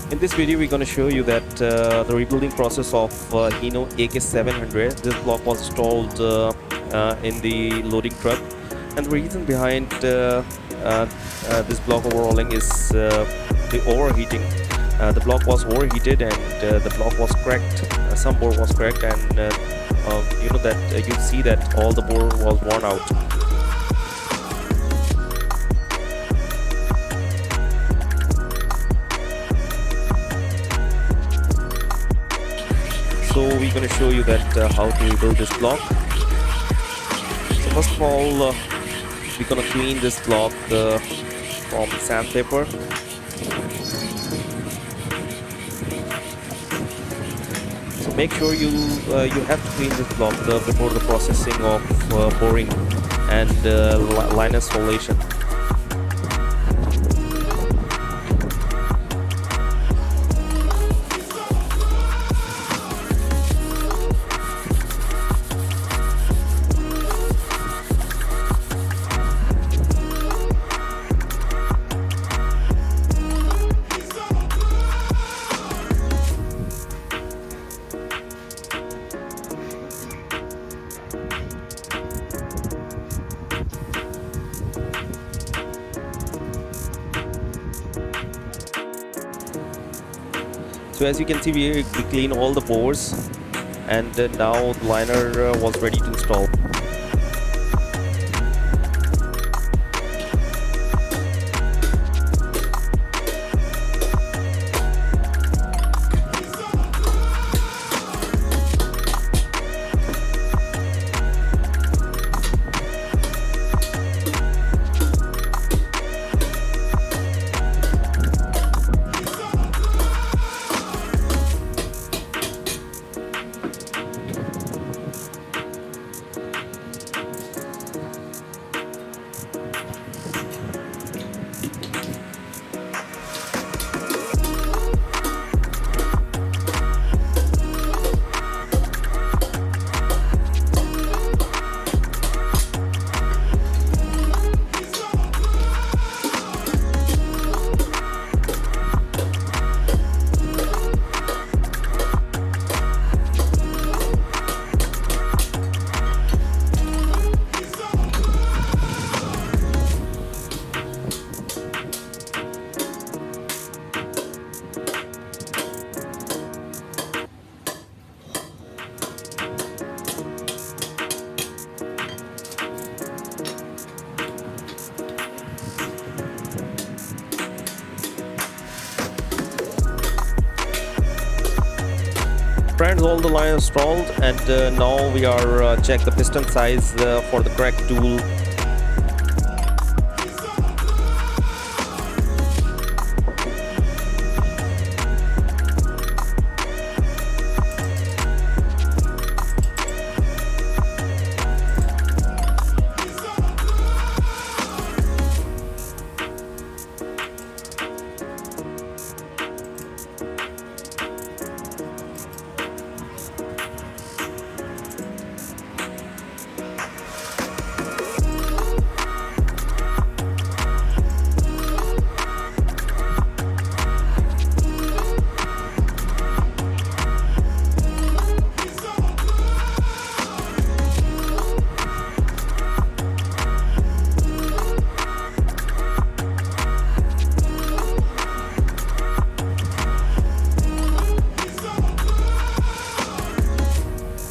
In this video, we're going to show you that the rebuilding process of Hino AK-700. This block was installed in the loading truck, and the reason behind this block overhauling is the overheating. The block was overheated and the block was cracked. Some bore was cracked, and you know that you see that all the bore was worn out. So we're going to show you that how to rebuild this block. So first of all, we're going to clean this block from sandpaper. So make sure you have to clean this block before the processing of boring and line installation. So as you can see, we clean all the bores, and now the liner was ready to install. Friends, all the lines installed, and now we are check the piston size for the crack tool.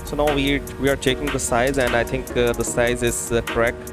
So now we are checking the size, and I think the size is correct.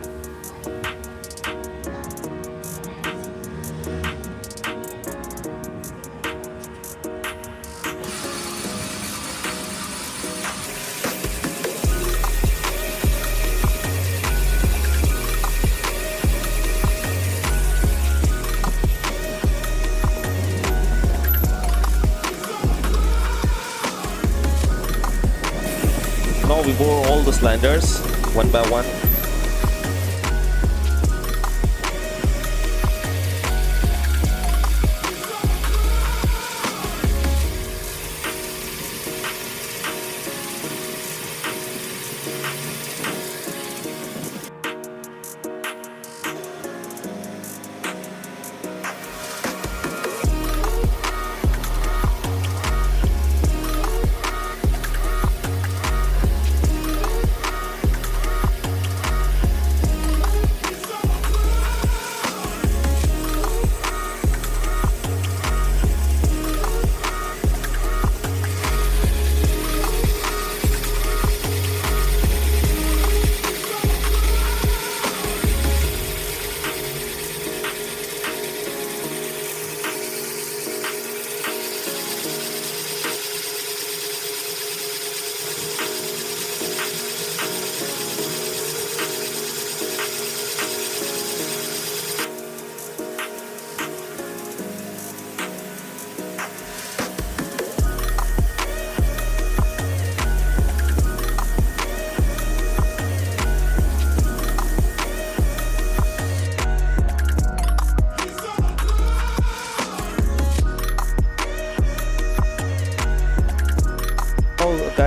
Now we bore all the cylinders one by one.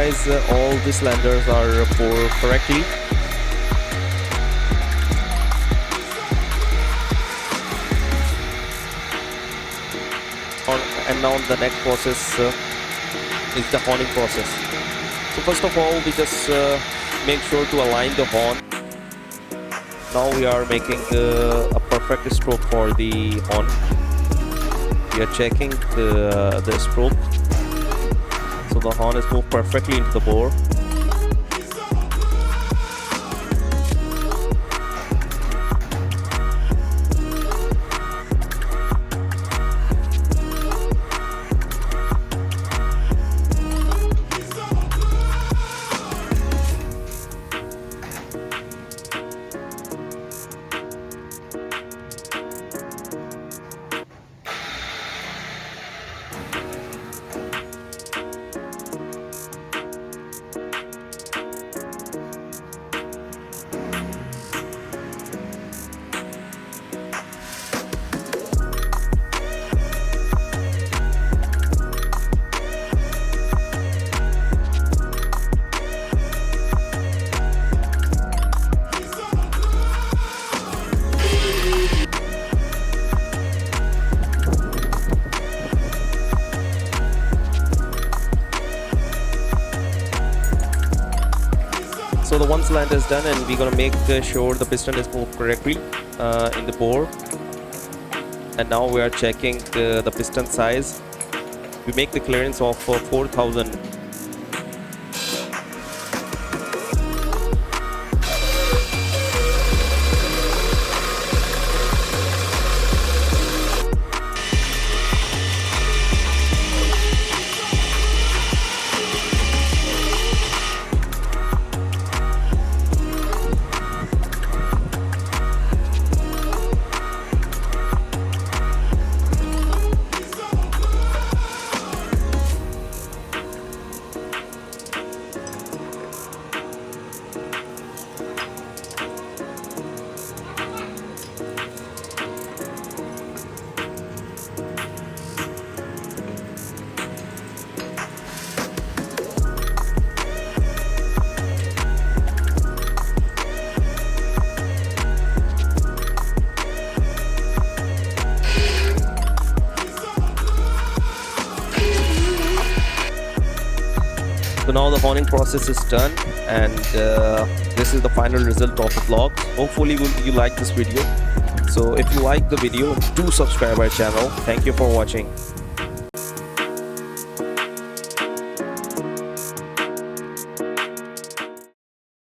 guys, all the cylinders are poured correctly. And now the next process is the horning process. So first of all, we just make sure to align the horn. Now we are making a perfect stroke for the horn. We are checking the stroke, so the horn is moved perfectly into the bore. So the one cylinder is done, and we're gonna make sure the piston is moved correctly in the bore. And now we are checking the piston size. We make the clearance of 4,000. So now the horning process is done, and this is the final result of the vlog. Hopefully you like this video. So if you like the video, do subscribe our channel. Thank you for watching.